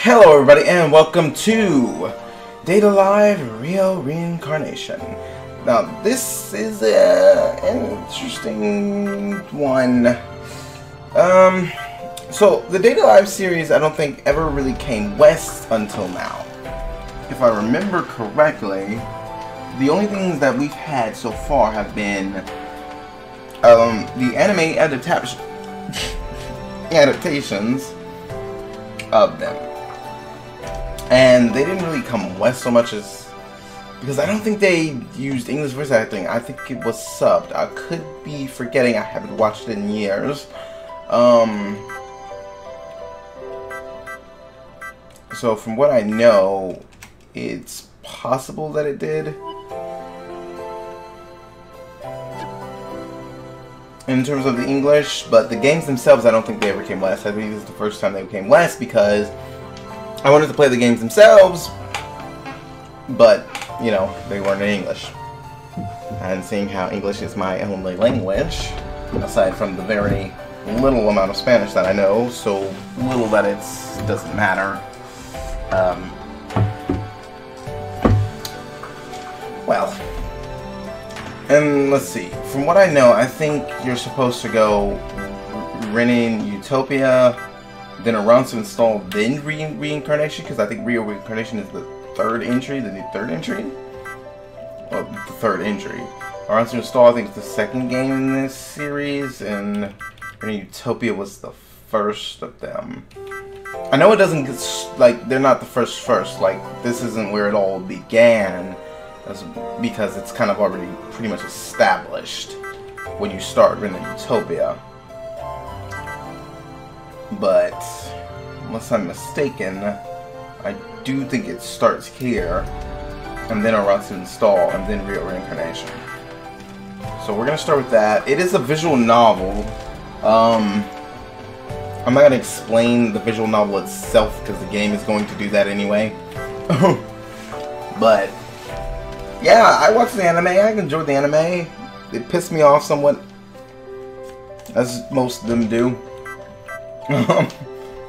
Hello everybody and welcome to Data Live Rio-Reincarnation. Now this is an interesting one. So the Data Live series I don't think ever really came west until now. If I remember correctly, the only things that we've had so far have been the anime adaptations of them. And they didn't really come west so much as because I don't think they used English voice acting. I think it was subbed. I could be forgetting. I haven't watched it in years. So from what I know, it's possible that it did. In terms of the English, but the games themselves, I don't think they ever came west. I think this is the first time they came west because I wanted to play the games themselves, but, you know, they weren't in English. And seeing how English is my only language, aside from the very little amount of Spanish that I know, so little that it doesn't matter. Well, and let's see. From what I know, I think you're supposed to go renting Utopia, then around to install, then Reincarnation, because I think Rio-Reincarnation is the third entry, the third entry? Well, the third entry. Around to install, I think it's the second game in this series, and Utopia was the first of them. I know it doesn't get, like, they're not the first, like, this isn't where it all began, because it's kind of already pretty much established when you start renting Utopia. But, unless I'm mistaken, I do think it starts here, and then around to install, and then Rio-Reincarnation. So we're going to start with that. It is a visual novel. I'm not going to explain the visual novel itself, because the game is going to do that anyway. But, yeah, I watched the anime. I enjoyed the anime. It pissed me off somewhat, as most of them do.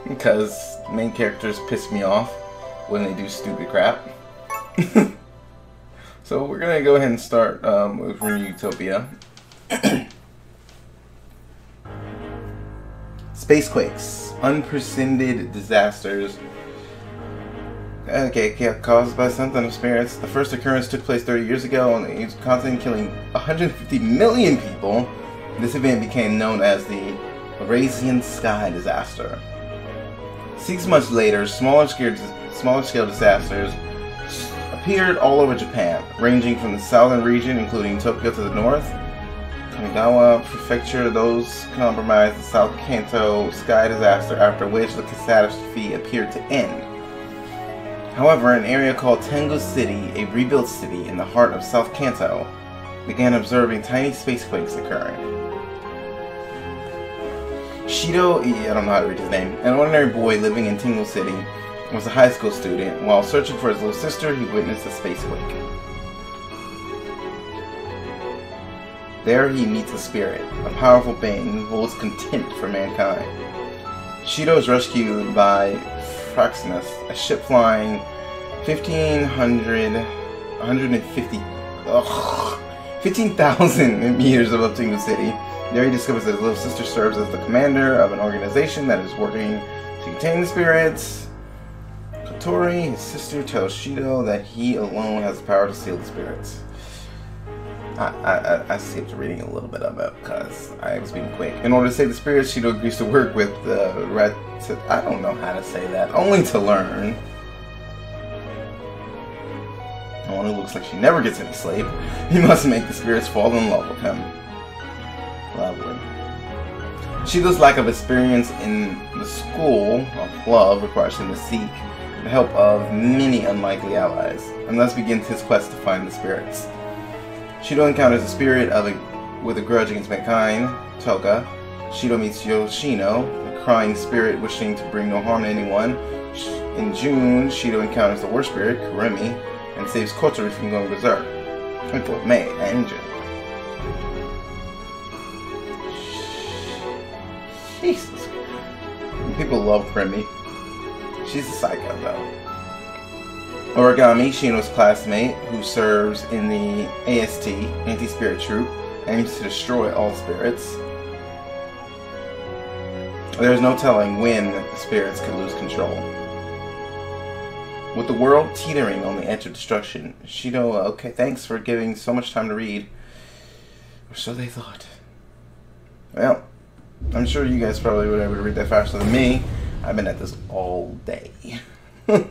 Because main characters piss me off when they do stupid crap. So we're gonna go ahead and start with Utopia. Spacequakes, unprecedented disasters. Okay, caused by something of spirits. The first occurrence took place 30 years ago on the continent, killing 150 million people. This event became known as the Eurasian Sky Disaster. 6 months later, smaller scale disasters appeared all over Japan, ranging from the southern region, including Tokyo, to the north, Kamigawa Prefecture. Those compromised the South Kanto sky disaster, after which the catastrophe appeared to end. However, an area called Tengu City, a rebuilt city in the heart of South Kanto, began observing tiny spacequakes occurring. Shido, I don't know how to read his name, an ordinary boy living in Tengu City, was a high school student. While searching for his little sister, he witnessed a spacequake. There he meets a spirit, a powerful being who holds contempt for mankind. Shido is rescued by Fraximus, a ship flying 15,000 meters above Tengu City. There he discovers that his little sister serves as the commander of an organization that is working to contain the spirits. Kotori, his sister, tells Shido that he alone has the power to seal the spirits. I skipped reading a little bit of it because I was being quick. In order to save the spirits, Shido agrees to work with the I don't know how to say that. Only to learn. The one who looks like she never gets any sleep. He must make the spirits fall in love with him. Lovely. Shido's lack of experience in the school of love requires him to seek the help of many unlikely allies, and thus begins his quest to find the spirits. Shido encounters a spirit with a grudge against mankind, Toga. Shido meets Yoshino, a crying spirit wishing to bring no harm to anyone. In June, Shido encounters the worst spirit, Kuremi, and saves Kotori from going berserk. April, May, and June. Jesus. People love Kuremi. She's a psycho, though. Origami, Shino's classmate, who serves in the AST, Anti-Spirit Troop, aims to destroy all spirits. There is no telling when the spirits could lose control. With the world teetering on the edge of destruction, Shino, okay, thanks for giving so much time to read. Or so they thought. Well, I'm sure you guys probably would be able to read that faster than me. I've been at this all day. The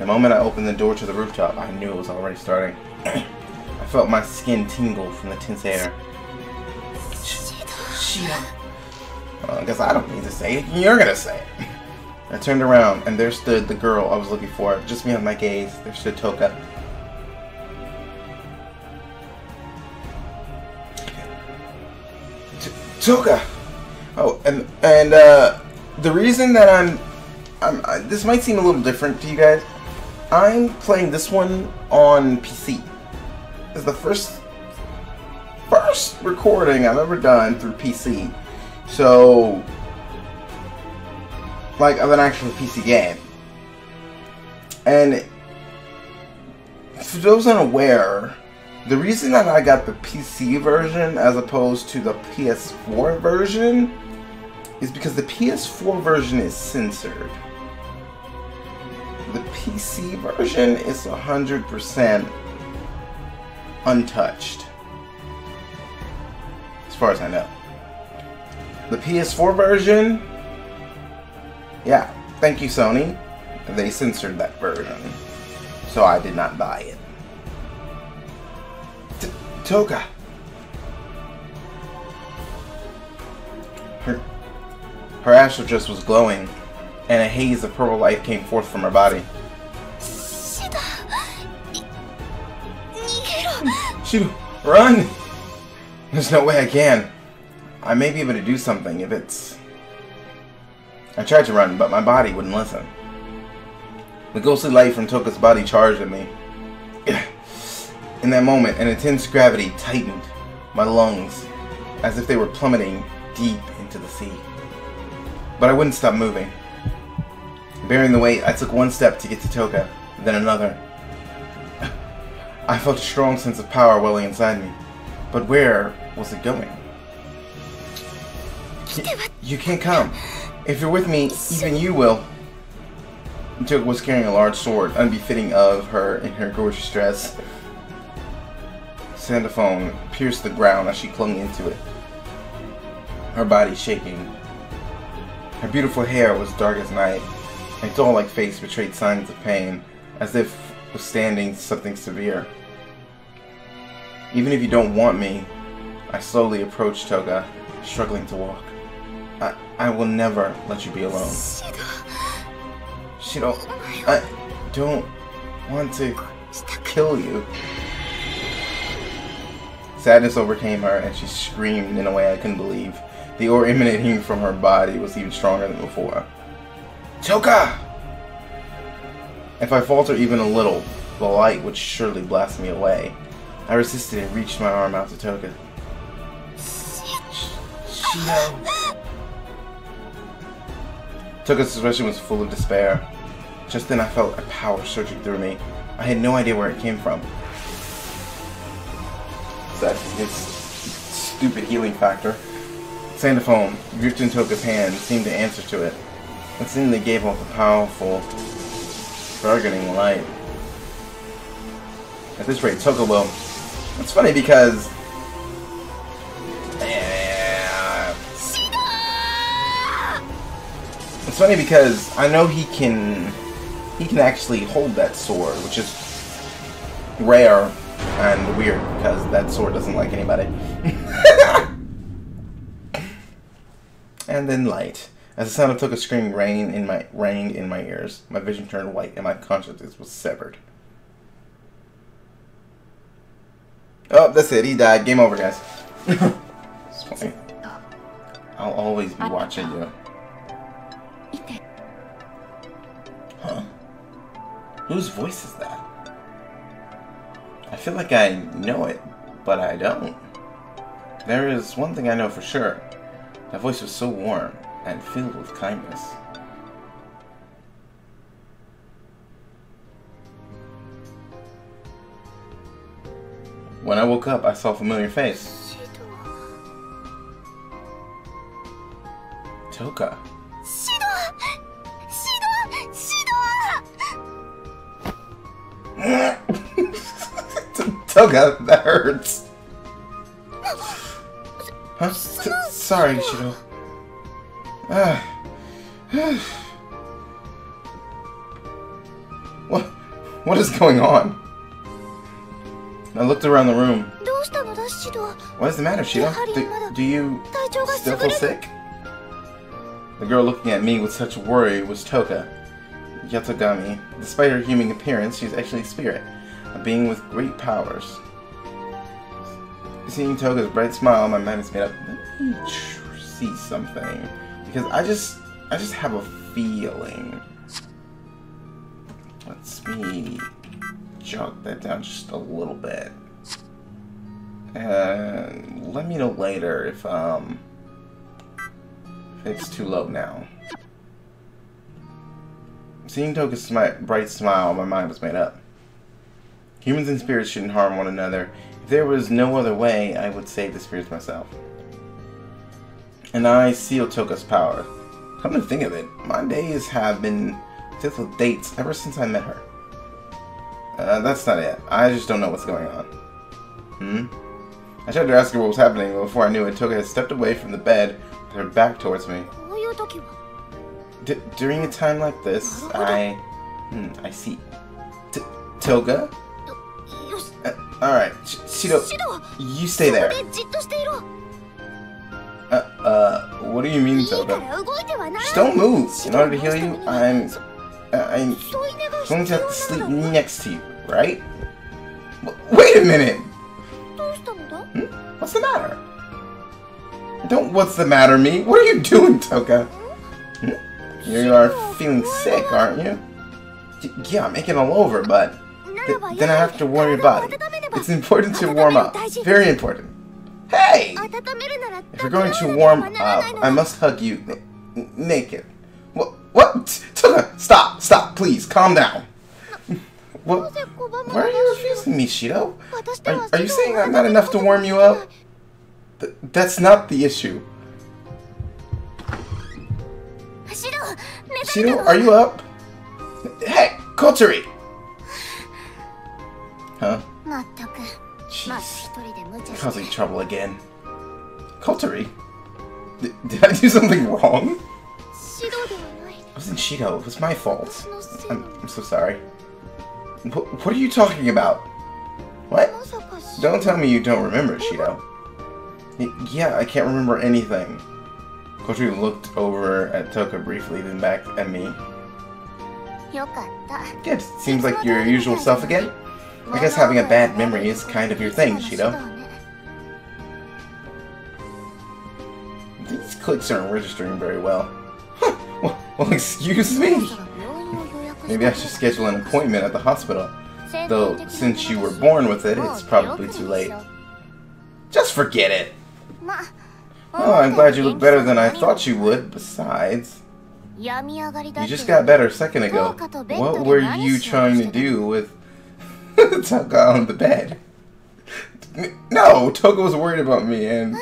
moment I opened the door to the rooftop, I knew it was already starting. I felt my skin tingle from the tense air. Shino. Well, I guess I don't need to say it. You're gonna say it. I turned around, and there stood the girl I was looking for. Just beyond my gaze, there stood Toka. Toka! Oh, and the reason that this might seem a little different to you guys. I'm playing this one on PC. It's the first recording I've ever done through PC. So, like, of an actual PC game. And for those unaware, the reason that I got the PC version as opposed to the PS4 version is because the PS4 version is censored. The PC version is 100% untouched, as far as I know. The PS4 version, yeah, thank you Sony, they censored that version, so I did not buy it. Toka! Her astral dress was glowing, and a haze of purple light came forth from her body. Shino, run! There's no way I can. I may be able to do something if it's... I tried to run, but my body wouldn't listen. The ghostly light from Toka's body charged at me. In that moment, an intense gravity tightened my lungs, as if they were plummeting deep into the sea. But I wouldn't stop moving. Bearing the weight, I took one step to get to Toka, then another. I felt a strong sense of power welling inside me. But where was it going? You can't come. If you're with me, even you will. Toka was carrying a large sword, unbefitting of her in her gorgeous dress. Sandophone pierced the ground as she clung into it, her body shaking. Her beautiful hair was dark as night. Her doll-like face betrayed signs of pain, as if withstanding something severe. Even if you don't want me, I slowly approached Toga, struggling to walk. I will never let you be alone. Shino, I don't want to kill you. Sadness overcame her, and she screamed in a way I couldn't believe. The aura emanating from her body was even stronger than before. Toka! If I falter even a little, the light would surely blast me away. I resisted and reached my arm out to Toka. Shino. Toka's expression was full of despair. Just then I felt a power surging through me. I had no idea where it came from. That's his stupid healing factor. Sandophone, gripped in Toka's hand, seemed to answer to it. It seemed they gave off a powerful, bargaining light. At this rate, Toka will... It's funny because... It's funny because I know he can actually hold that sword, which is rare and weird because that sword doesn't like anybody. And then light. As the sound of Toka's scream rang in my ears, my vision turned white and my consciousness was severed. Oh, that's it. He died. Game over, guys. It's funny. I'll always be watching you. Huh? Whose voice is that? I feel like I know it, but I don't. There is one thing I know for sure. That voice was so warm and filled with kindness. When I woke up, I saw a familiar face. Toka. Toga, that hurts. Huh? Sorry, Shido. What is going on? I looked around the room. What is the matter, Shido? Do you still feel sick? The girl looking at me with such worry was Toka. Yatogami. Despite her human appearance, she's actually a spirit, a being with great powers. Seeing Toga's bright smile, my mind is made up. Let me see something, because I just have a feeling. Let's me jot that down just a little bit, and let me know later if it's too low now. Seeing Toga's bright smile, my mind was made up. Humans and spirits shouldn't harm one another. If there was no other way, I would save the spirits myself. And I seal Toga's power. Come to think of it, my days have been filled with dates ever since I met her. That's not it. I just don't know what's going on. I tried to ask her what was happening, but before I knew it, Toga had stepped away from the bed with her back towards me. During a time like this, I see. Toga? Alright, Shido, you stay there. What do you mean, Toga? Just don't move. In order to heal you, I'm going to have to sleep next to you, right? Wait a minute! What's the matter? What's the matter, me? What are you doing, Toga? You are feeling sick, aren't you? Yeah, I'm aching all over, but then I have to warm your body. It's important to warm up. Very important. Hey! If you're going to warm up, I must hug you naked. What? Toga, stop, please, calm down. What? Why are you refusing me, Shido? Are you saying I'm not enough to warm you up? That's not the issue. Shido, are you up? Hey, Kotori! Huh? Jeez. Causing trouble again. Kotori? Did I do something wrong? It wasn't Shido, it was my fault. I'm so sorry. What are you talking about? What? Don't tell me you don't remember, Shido. Yeah, I can't remember anything. Kotori looked over at Toka briefly, then back at me. Good. Seems like your usual self again. I guess having a bad memory is kind of your thing, Shido. These clicks aren't registering very well. Well, excuse me? Maybe I should schedule an appointment at the hospital. Though, since you were born with it, it's probably too late. Just forget it! Oh, I'm glad you look better than I thought you would. Besides, you just got better a second ago. What were you trying to do with Toga on the bed? No, Toga was worried about me and...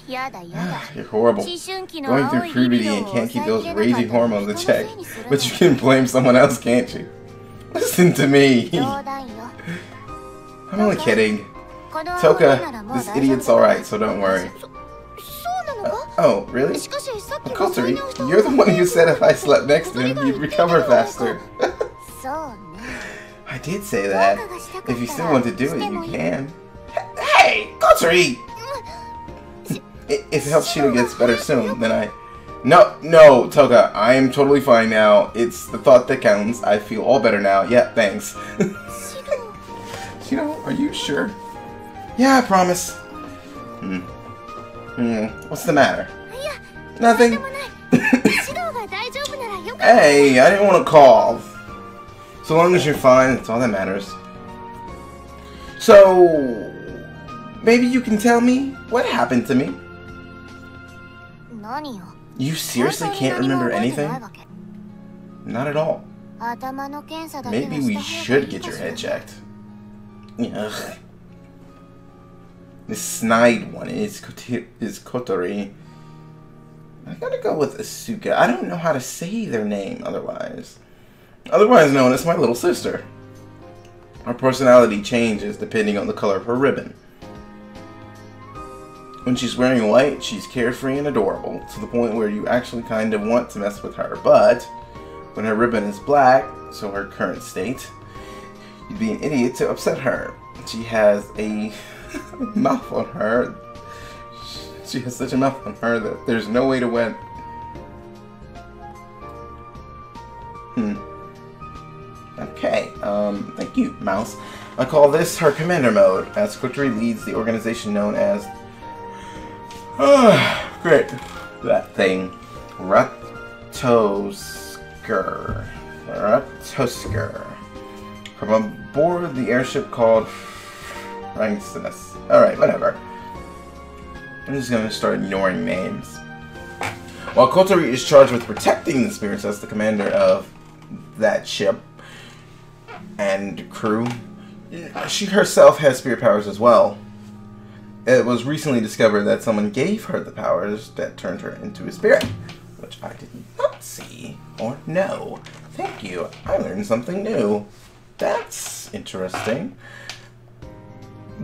You're horrible. Going through puberty and can't keep those raging hormones in check. But you can blame someone else, can't you? Listen to me. I'm only kidding. Toka, this idiot's alright, so don't worry. Oh, really? Kotori, you're the one who said if I slept next to him, he'd recover faster. I did say that. If you still want to do it, you can. Hey, Kotori! If it helps Shido gets better soon, then I... No, Toga, I am totally fine now. It's the thought that counts. I feel all better now. Yeah, thanks. Shido, are you sure? Yeah, I promise. What's the matter? Nothing. Hey, I didn't want to call. So long as you're fine, that's all that matters. So, maybe you can tell me what happened to me? You seriously can't remember anything? Not at all. Maybe we should get your head checked. Ugh. This snide one is Kotori. I gotta go with Asuka. I don't know how to say their name otherwise. Otherwise known as my little sister. Her personality changes depending on the color of her ribbon. When she's wearing white, she's carefree and adorable, to the point where you actually kind of want to mess with her. But when her ribbon is black, so her current state, you'd be an idiot to upset her. She has a mouth on her. She has such a mouth on her that there's no way to win. Okay, thank you, Mouse. I call this her commander mode, as Kotori leads the organization known as... great. That thing. Ratosker. From aboard the airship called... Alright, whatever. I'm just gonna start ignoring names. While Kotori is charged with protecting the spirits as the commander of that ship and crew, she herself has spirit powers as well. It was recently discovered that someone gave her the powers that turned her into a spirit, which I did not see or know. Thank you. I learned something new. That's interesting.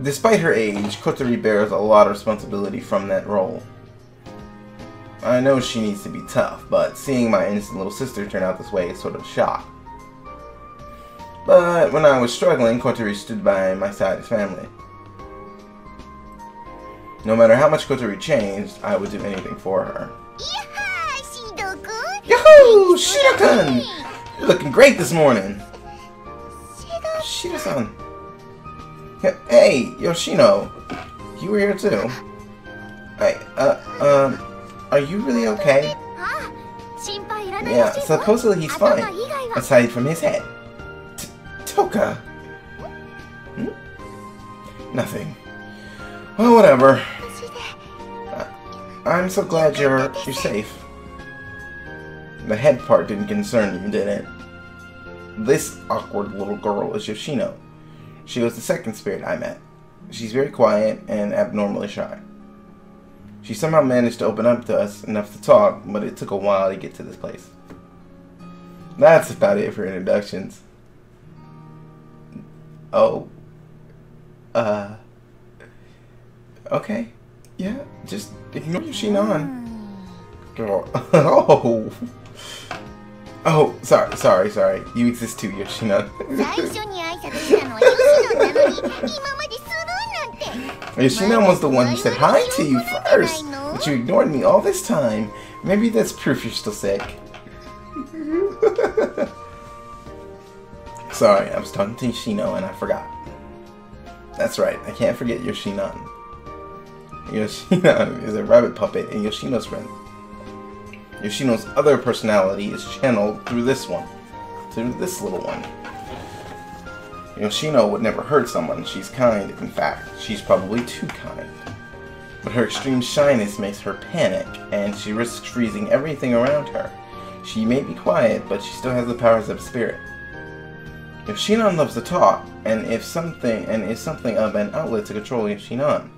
Despite her age, Kotori bears a lot of responsibility from that role. I know she needs to be tough, but seeing my innocent little sister turn out this way is sort of a shock. But when I was struggling, Kotori stood by my side as family. No matter how much Kotori changed, I would do anything for her. Yahoo! Shido-kun! You're looking great this morning! Shido-san. Hey, Yoshino. You were here too. Hey, are you really okay? Yeah, supposedly he's fine. Aside from his head. Toka. Nothing. Well, whatever. I'm so glad you're safe. The head part didn't concern you, did it? This awkward little girl is Yoshino. She was the second spirit I met. She's very quiet and abnormally shy. She somehow managed to open up to us enough to talk, but it took a while to get to this place. That's about it for introductions. Oh. Okay. Yeah, just ignore Yoshino. Girl. Oh. Oh, sorry. You exist too, Yoshino. Yoshino was the one who said hi to you first, but you ignored me all this time. Maybe that's proof you're still sick. Sorry, I was talking to Yoshino and I forgot. That's right, I can't forget Yoshino. Yoshino is a rabbit puppet and Yoshino's friend. Yoshino's other personality is channeled through this one. Through this little one. Yoshino would never hurt someone. She's kind, in fact. She's probably too kind. But her extreme shyness makes her panic, and she risks freezing everything around her. She may be quiet, but she still has the powers of spirit. Yoshino loves to talk, and is something of an outlet to control Yoshino,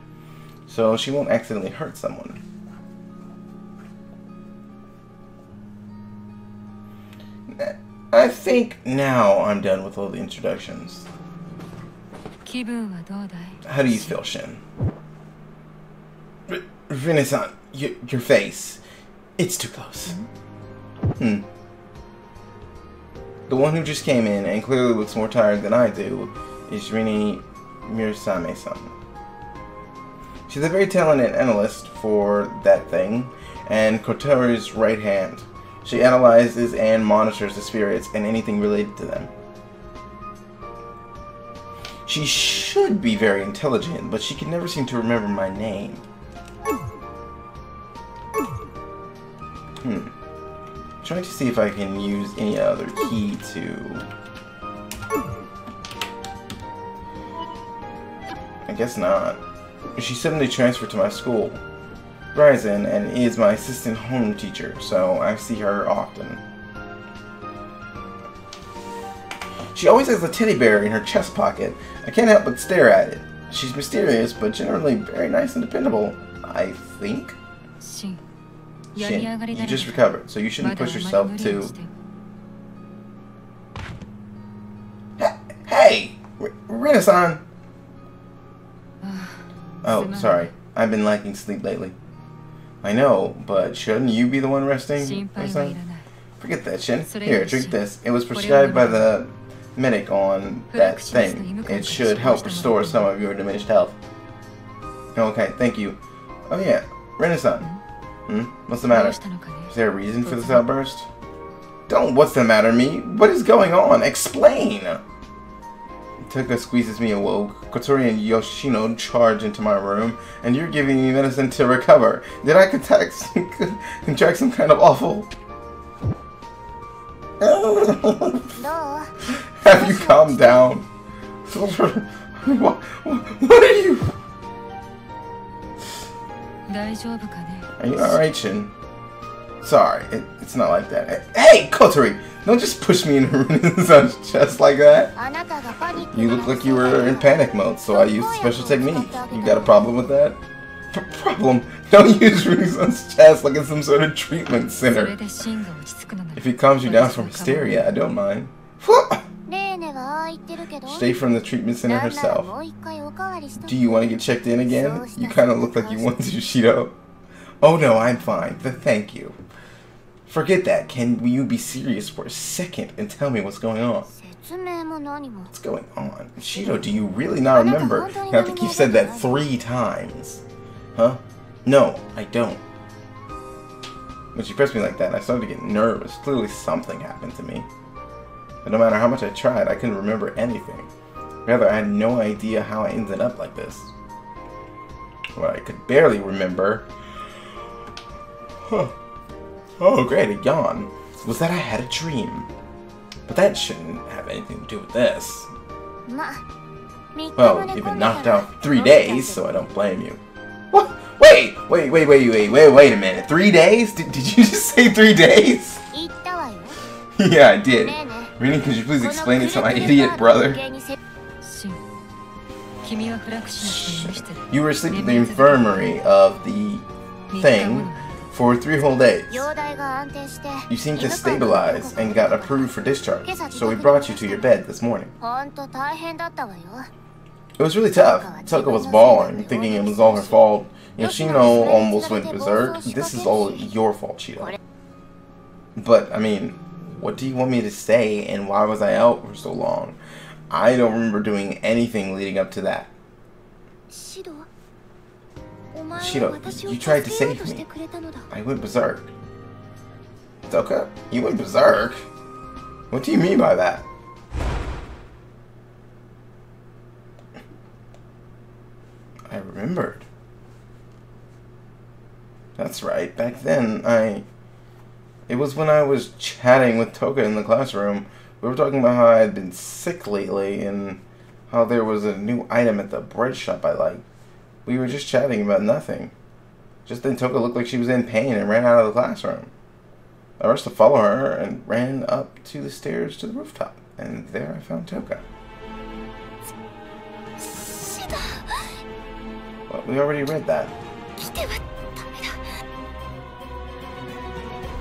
so she won't accidentally hurt someone. I think now I'm done with all the introductions. How do you feel, Shin? Rene-san, your face. It's too close. The one who just came in and clearly looks more tired than I do is Rini Mirsame-san. She's a very talented analyst for that thing, and Kotori's right hand. She analyzes and monitors the spirits and anything related to them. She should be very intelligent, but she can never seem to remember my name. Trying to see if I can use any other key to... I guess not. She suddenly transferred to my school. Ryzen and is my assistant home teacher, so I see her often. She always has a teddy bear in her chest pocket. I can't help but stare at it. She's mysterious, but generally very nice and dependable, I think. Shin, you just recovered, so you shouldn't push yourself too. Hey! Rin-san! Oh, sorry. I've been lacking sleep lately. I know, but shouldn't you be the one resting? Forget that, Shin. Here, drink this. It was prescribed by the medic on that thing. It should help restore some of your diminished health. Okay, thank you. Oh yeah, Rin-san. What's the matter? Is there a reason for this outburst? Don't what's the matter me? What is going on? Explain! Toka squeezes me awoke. Kotori and Yoshino charge into my room, and you're giving me medicine to recover. Did I contract some kind of awful... Have you calmed down? What are you? Are you alright, Shin? Sorry, it's not like that. Hey, Kotori! Don't just push me in Rin-san's chest like that. You look like you were in panic mode, so I used a special technique. You got a problem with that? Problem? Don't use Rin-san's chest like it's some sort of treatment center. If it calms you down from hysteria, I don't mind. Stay from the treatment center herself. Do you want to get checked in again? You kind of look like you want to, Shido. Oh no, I'm fine. Thank you. Forget that. Can you be serious for a second and tell me what's going on? What's going on? Shido, do you really not remember? I think you've said that 3 times. Huh? No, I don't. When she pressed me like that, I started to get nervous. Clearly something happened to me. But no matter how much I tried, I couldn't remember anything. Rather, I had no idea how I ended up like this. What I could barely remember... Oh, great, a yawn. Was that I had a dream. But that shouldn't have anything to do with this. Well, you've been knocked out for 3 days, so I don't blame you. What? Wait a minute. 3 days? Did you just say 3 days? Yeah, I did. Rini, could you please explain it to my idiot brother? You were asleep in the infirmary of the thing for 3 whole days. You seemed to stabilize and got approved for discharge, so we brought you to your bed this morning. It was really tough. Toka was bawling, thinking it was all her fault. Yoshino almost went berserk. This is all your fault, Shido. But, I mean, what do you want me to say, and why was I out for so long? I don't remember doing anything leading up to that. Shido, you tried to save me. I went berserk. Toka, you went berserk? What do you mean by that? I remembered. That's right. Back then, it was when I was chatting with Toka in the classroom. We were talking about how I had been sick lately and how there was a new item at the bread shop I liked. We were just chatting about nothing. Just then Toka looked like she was in pain and ran out of the classroom. I rushed to follow her and ran up to the stairs to the rooftop. And there I found Toka. Well, we already read that.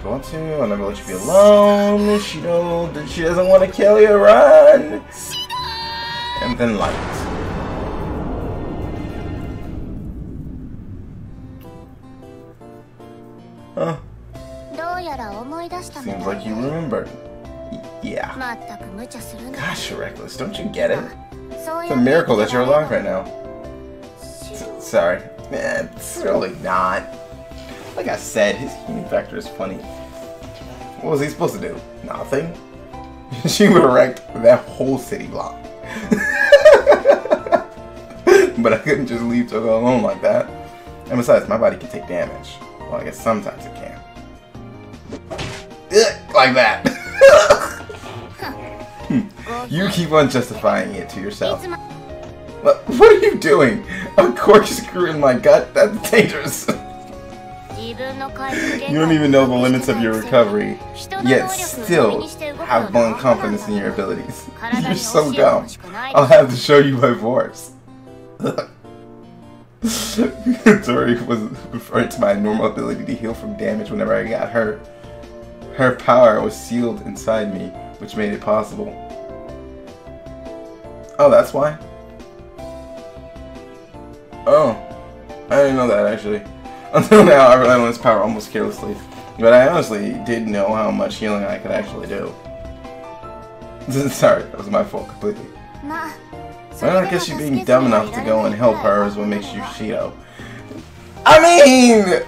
Want to? I'll never let you be alone. She doesn't want to kill you. Run! And then light. Huh? Seems like you remembered. Yeah. Gosh, you're reckless. Don't you get it? It's a miracle that you're alive right now. Sorry. It's really not. Like I said, his human factor is funny. What was he supposed to do? Nothing? She would have wrecked that whole city block. But I couldn't just leave Toka alone like that. And besides, my body can take damage. Well, I guess sometimes it can. Like that. You keep on justifying it to yourself. What are you doing? A corkscrew in my gut? That's dangerous. You don't even know the limits of your recovery, yet still have blind confidence in your abilities. You're so dumb. I'll have to show you my force. Tori was referring to my normal ability to heal from damage whenever I got hurt. Her power was sealed inside me, which made it possible. Oh, that's why? Oh, I didn't know that actually. Until now, I relied on this power almost carelessly. But I honestly didn't know how much healing I could actually do. Sorry, that was my fault completely. Well, I guess you being dumb enough to go and help her is what makes you Shido. I mean,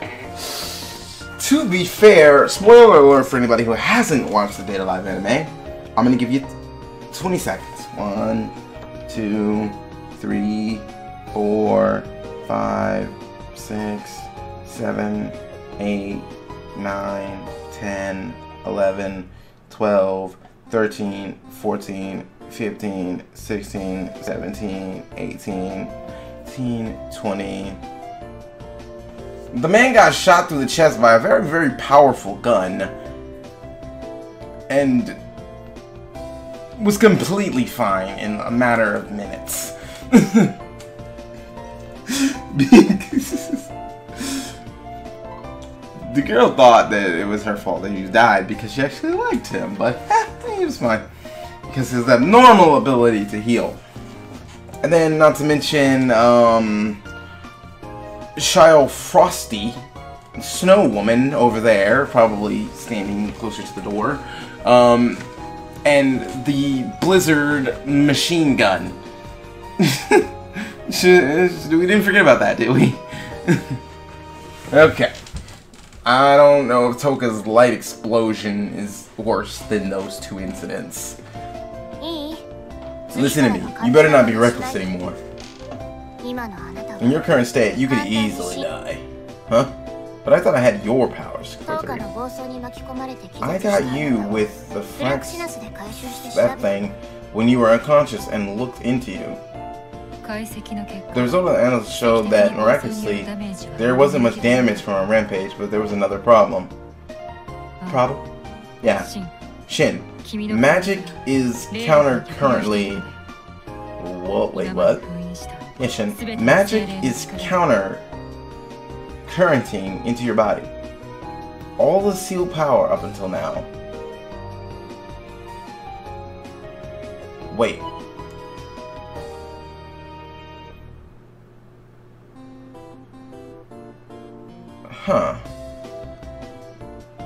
to be fair, spoiler alert for anybody who hasn't watched the Date Alive anime, I'm gonna give you 20 seconds. 1, 2, 3, 4, 5, 6, 7, 8, 9, 10, 11, 12, 13, 14, 15, 16, 17, 18, 20. The man got shot through the chest by a very, very powerful gun and was completely fine in a matter of minutes. The girl thought that it was her fault that he died because she actually liked him, but he was fine. Because his abnormal ability to heal. And then, not to mention, Shyle Frosty, Snow Woman over there, probably standing closer to the door, and the Blizzard machine gun. We didn't forget about that, did we? Okay. I don't know if Toka's light explosion is worse than those two incidents. Listen to me, you better not be reckless anymore. In your current state, you could easily die. Huh? But I thought I had your powers, Kotori. I got you with the that thing when you were unconscious and looked into you. The result of the analysis showed that, miraculously, there wasn't much damage from a rampage, but there was another problem. Problem? Yeah. Shin. Magic is counter-currently... Whoa, wait, what? Yeah, Shin. Magic is counter-currenting into your body. All the sealed power up until now. Wait. Huh.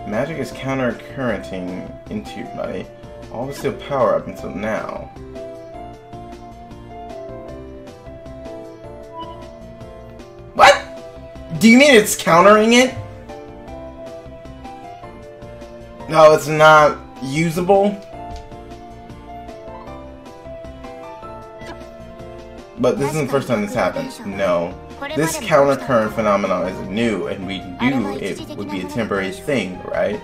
Magic is counter-currenting into your body. All the sealed power up until now. What? Do you mean it's countering it? No, it's not usable? But this isn't the first time this happened. No. This counter-current phenomenon is new, and we knew it would be a temporary thing, right?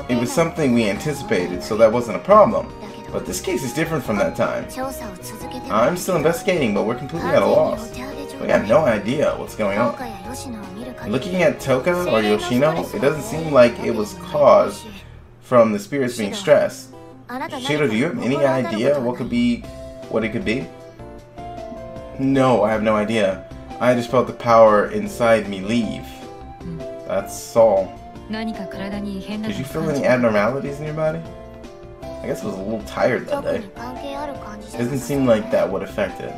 It was something we anticipated, so that wasn't a problem. But this case is different from that time. I'm still investigating, but we're completely at a loss. We have no idea what's going on. Looking at Toka or Yoshino, it doesn't seem like it was caused from the spirits being stressed. Shido, do you have any idea what it could be? No, I have no idea. I just felt the power inside me leave. That's all. Did you feel any abnormalities in your body? I guess I was a little tired that day. It doesn't seem like that would affect it.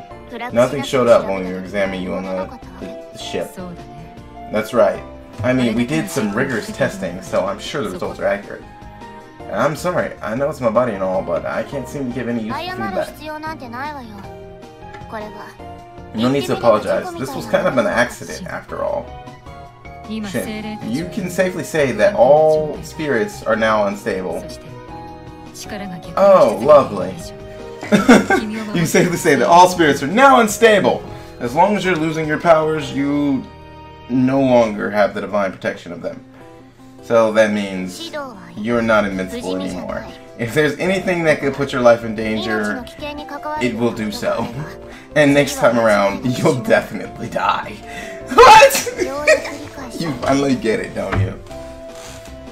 Nothing showed up when we were examining you on the ship. That's right. I mean, we did some rigorous testing, so I'm sure the results are accurate. And I'm sorry, I know it's my body and all, but I can't seem to give any useful feedback. No need to apologize. This was kind of an accident, after all. Shin, you can safely say that all spirits are now unstable. Oh, lovely. You can safely say that all spirits are now unstable. As long as you're losing your powers, you no longer have the divine protection of them. So that means you're not invincible anymore. If there's anything that could put your life in danger, it will do so. And next time around, you'll definitely die. What? You finally get it, don't you?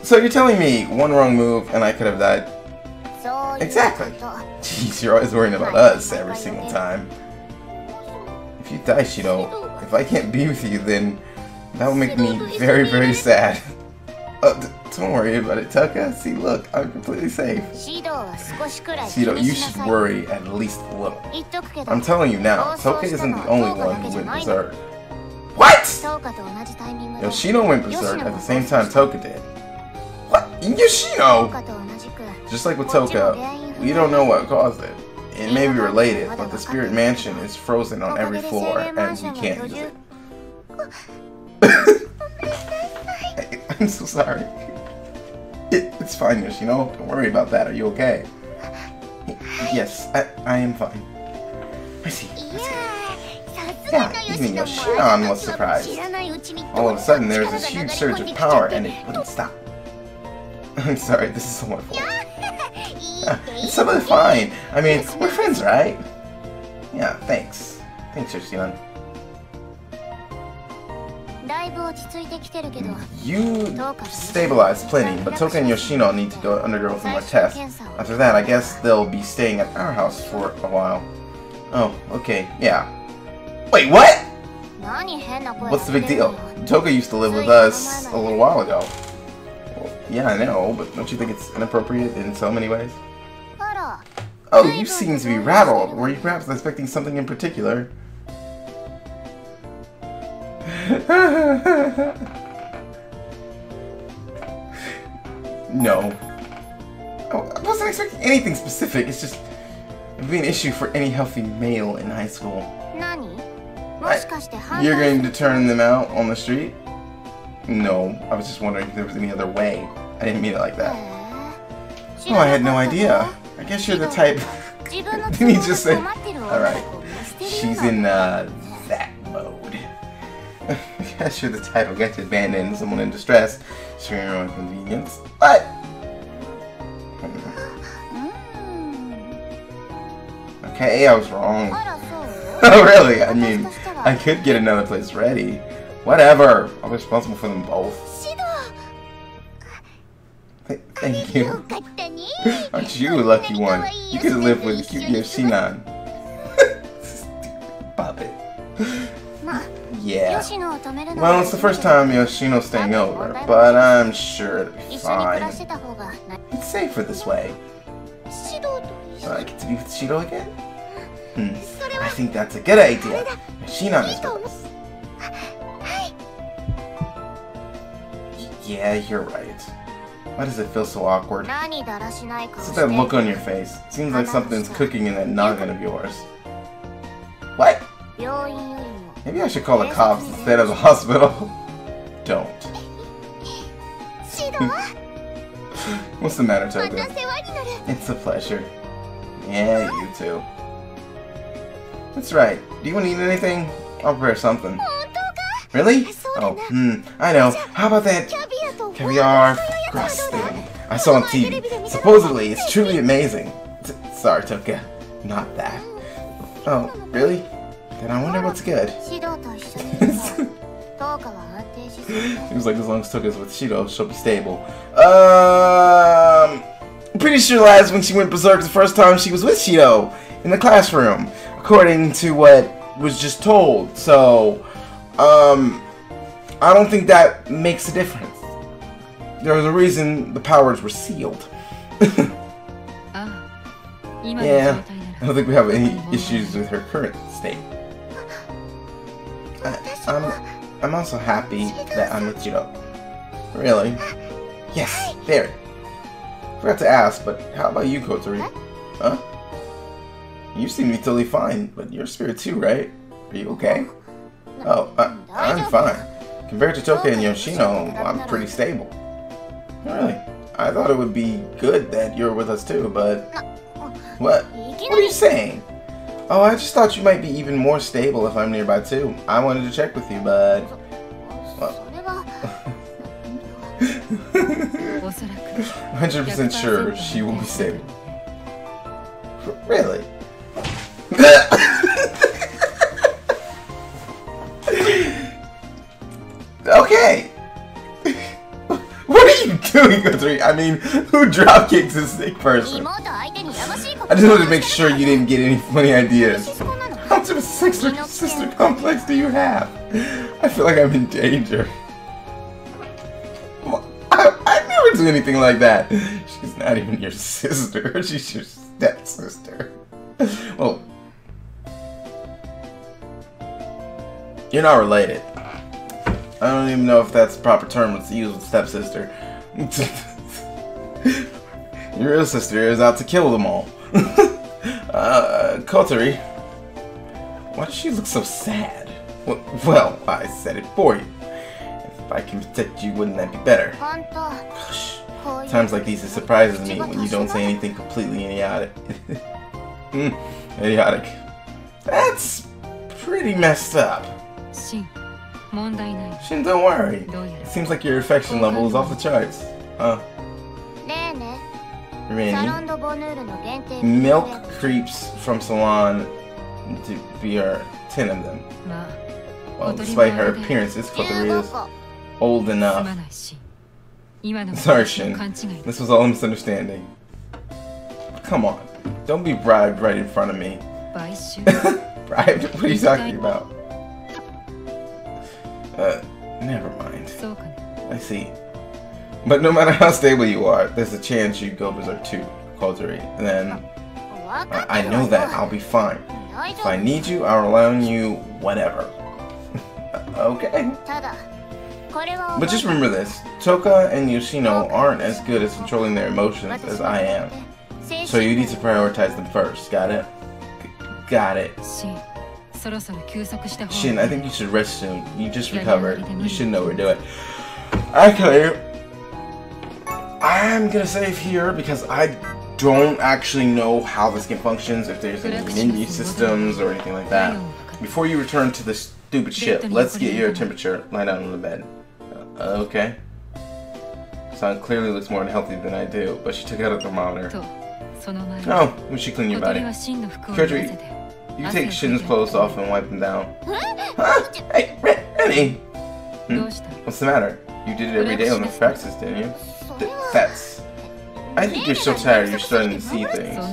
So you're telling me one wrong move and I could have died? Exactly. Jeez, you're always worrying about us every single time. If you die, Shido, if I can't be with you, then that will make me very, very sad. Don't worry about it, Toka. See, look, I'm completely safe. Shido, you should worry at least a little. I'm telling you now, Toka isn't the only one who went berserk. What? Yoshino went berserk at the same time Toka did. What? Yoshino? Just like with Toka, we don't know what caused it. It may be related, but the spirit mansion is frozen on every floor, and we can't use it. I'm so sorry. It's fine, Yoshino. Don't worry about that. Are you okay? Yes, I am fine. I see. Yeah, even Yoshino was surprised. All of a sudden, there was this huge surge of power, and it wouldn't stop. I'm sorry, this is so much fun. It's totally fine. I mean, we're friends, right? Yeah, thanks. Thanks, Yoshino. You stabilized plenty, but Toka and Yoshino need to undergo some more tests. After that, I guess they'll be staying at our house for a while. Oh, okay, yeah. Wait, what? What's the big deal? Toka used to live with us a little while ago. Well, yeah, I know, but don't you think it's inappropriate in so many ways? Oh, you seem to be rattled. Were you perhaps expecting something in particular? No. I wasn't expecting anything specific. It's just it would be an issue for any healthy male in high school. You're going to turn them out on the street? No, I was just wondering if there was any other way. I didn't mean it like that. Oh, I had no idea. I guess you're the type. Didn't he just say? Alright. She's in that mode. I guess you're the type who gets to abandon someone in distress, sharing your own convenience. But okay, I was wrong. Oh really? I mean, I could get another place ready. Whatever. I'm responsible for them both. Thank you. Aren't you a lucky one? You could have lived with cute Yoshinan. Stupid puppet. Yeah. Well, it's the first time Yoshino's staying over, but I'm sure it'll be fine. It's safer this way. I get to be with Shido again? I think that's a good idea. Yoshinan is with us. Yeah, you're right. Why does it feel so awkward? What's that look on your face? It seems like something's cooking in that noggin of yours. What? Maybe I should call the cops instead of the hospital. Don't. What's the matter, Toka? It's a pleasure. Yeah, you too. That's right. Do you want to eat anything? I'll prepare something. Really? Oh, I know. How about that caviar crust thing I saw on TV? Supposedly, it's truly amazing. Sorry, Toka. Not that. Oh, really? Then I wonder what's good. Seems like as long as Toka's with Shido, she'll be stable. Pretty sure last when she went berserk the first time she was with Shido in the classroom, according to what was just told. So, I don't think that makes a difference. There was a reason the powers were sealed. Yeah, I don't think we have any issues with her current state. I'm also happy that I'm with Shido. Really? Yes, very. Forgot to ask, but how about you, Kotori? Huh? You seem to be totally fine, but you're a spirit too, right? Are you okay? Oh, I'm fine. Compared to Toka and Yoshino, I'm pretty stable. Really? I thought it would be good that you're with us too, but... What? What are you saying? Oh, I just thought you might be even more stable if I'm nearby too. I wanted to check with you, but... Well... 100% sure she will be stable. Really? Okay! What are you doing, Kotori? I mean, who dropkicks a sick person? I just wanted to make sure you didn't get any funny ideas. How much of a sister complex do you have? I feel like I'm in danger. I never do anything like that. She's not even your sister. She's your stepsister. Well, you're not related. I don't even know if that's the proper term to use with stepsister. Your real sister is out to kill them all. Kotori, why does she look so sad? Well, I said it for you. If I can protect you, wouldn't that be better? Gosh, times like these, it surprises me when you don't say anything completely idiotic. Idiotic. That's pretty messed up. Shin, don't worry. It seems like your affection level is off the charts. Randy. Milk creeps from salon to be 10 of them. Well, despite her appearances, Kotori is old enough. Sorry, Shin. This was all a misunderstanding. Come on. Don't be bribed right in front of me. Bribed? What are you talking about? Never mind. I see. But no matter how stable you are, there's a chance you'd go berserk too, Kotori. Then, I know that I'll be fine. If I need you, I'll rely on you, whatever. Okay. But just remember this, Toka and Yoshino aren't as good at controlling their emotions as I am. So you need to prioritize them first, got it? Got it. Shin, I think you should rest soon. You just recovered. You should know what we're doing. Actually, I'm gonna save here because I don't actually know how this game functions, if there's any menu systems or anything like that. Before you return to this stupid ship, let's get your temperature. Lie down on the bed. Okay. San clearly looks more unhealthy than I do, but she took out a thermometer. Oh, we should clean your body. Kotori, you take Shin's clothes off and wipe them down. Huh? Hey, Rennie! What's the matter? You did it every day on the practice, didn't you? That's... I think you're so tired you're starting to see things.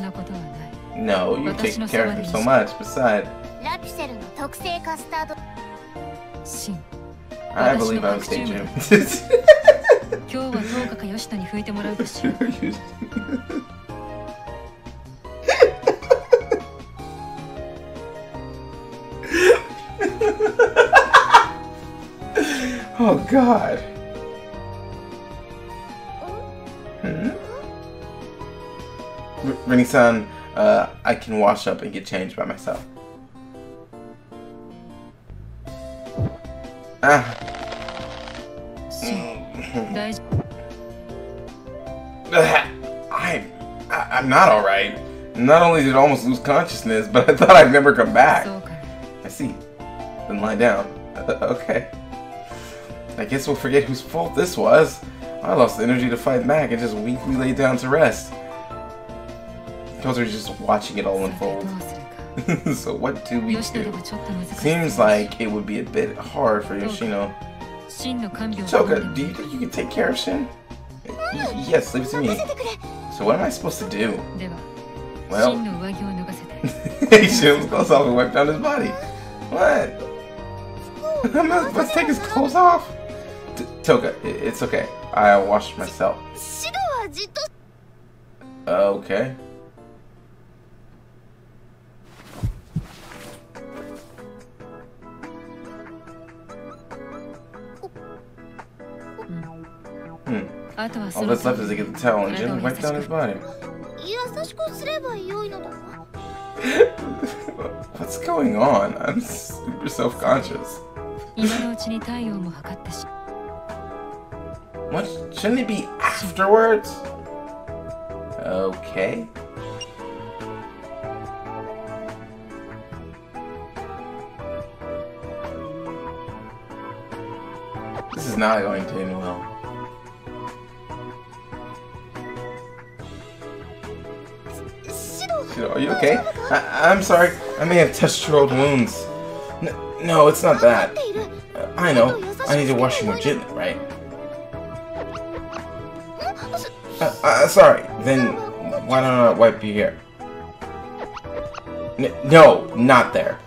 No, you take care of him so much. Besides... I believe I was daydreaming. Oh God. Rennie-san, I can wash up and get changed by myself. I'm not alright. Not only did I almost lose consciousness, but I thought I'd never come back. I see. Then lie down. Okay. I guess we'll forget whose fault this was. I lost the energy to fight back and just weakly laid down to rest. Kotori's just watching it all unfold. So what do we do? Seems like it would be a bit hard for Yoshino. Toka, do you think you can take care of Shin? Yes, leave it to me. So what am I supposed to do? Well... Hey, Shin's clothes off and wipe down his body. What? Let's take his clothes off. Toka, it's okay. I'll wash myself. Okay. All that's left is to get the towel and gently wipe down his body. What's going on? I'm super self-conscious. What? Shouldn't it be afterwards? Okay. This is not going to end well. Are you okay? I'm sorry. I may have touched your old wounds. No, it's not that. I know. I need to wash you more gently, right? Sorry. Then why don't I wipe you here? No, not there.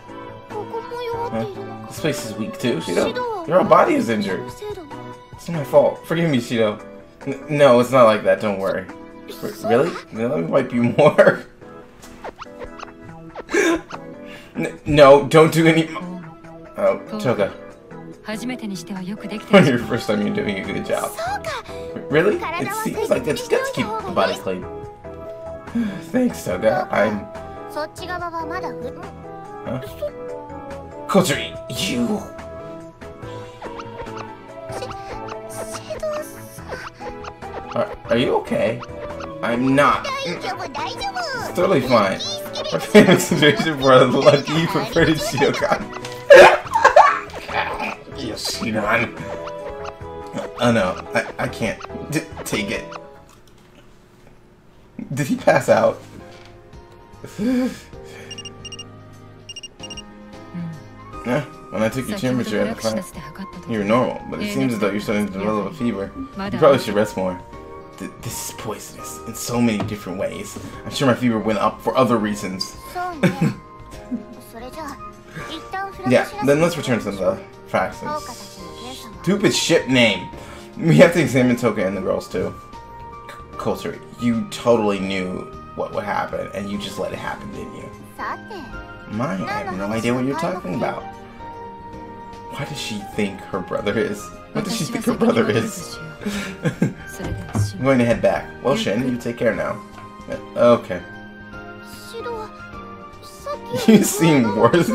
Huh? This place is weak too, Shido. Your whole body is injured. It's not my fault. Forgive me, Shido. No, it's not like that. Don't worry. Really? Let me wipe you more. No, don't do any. Oh, Toga. On your first time, you're doing a good job. Really? It seems like it's good to keep the body clean. Thanks, Toga. I'm. Huh? Kotori, you. Are you okay? I'm not. It's totally fine. My family situation for a lucky perverted Shidokan. Yoshidan. Oh no, I can't take it. Did he pass out? Yeah, when I took your temperature at the clinic, you were normal, but it seems as though you're starting to develop a fever. You probably should rest more. This is poisonous in so many different ways. I'm sure my fever went up for other reasons. Yeah, then let's return to the practice. Stupid ship name. We have to examine Toga and the girls too. Kotori, you totally knew what would happen, and you just let it happen, didn't you? I have no idea what you're talking about. Why does she think her brother is? What does she think her brother is? I'm going to head back. Well, Shin, you take care now. Okay. You seem worse.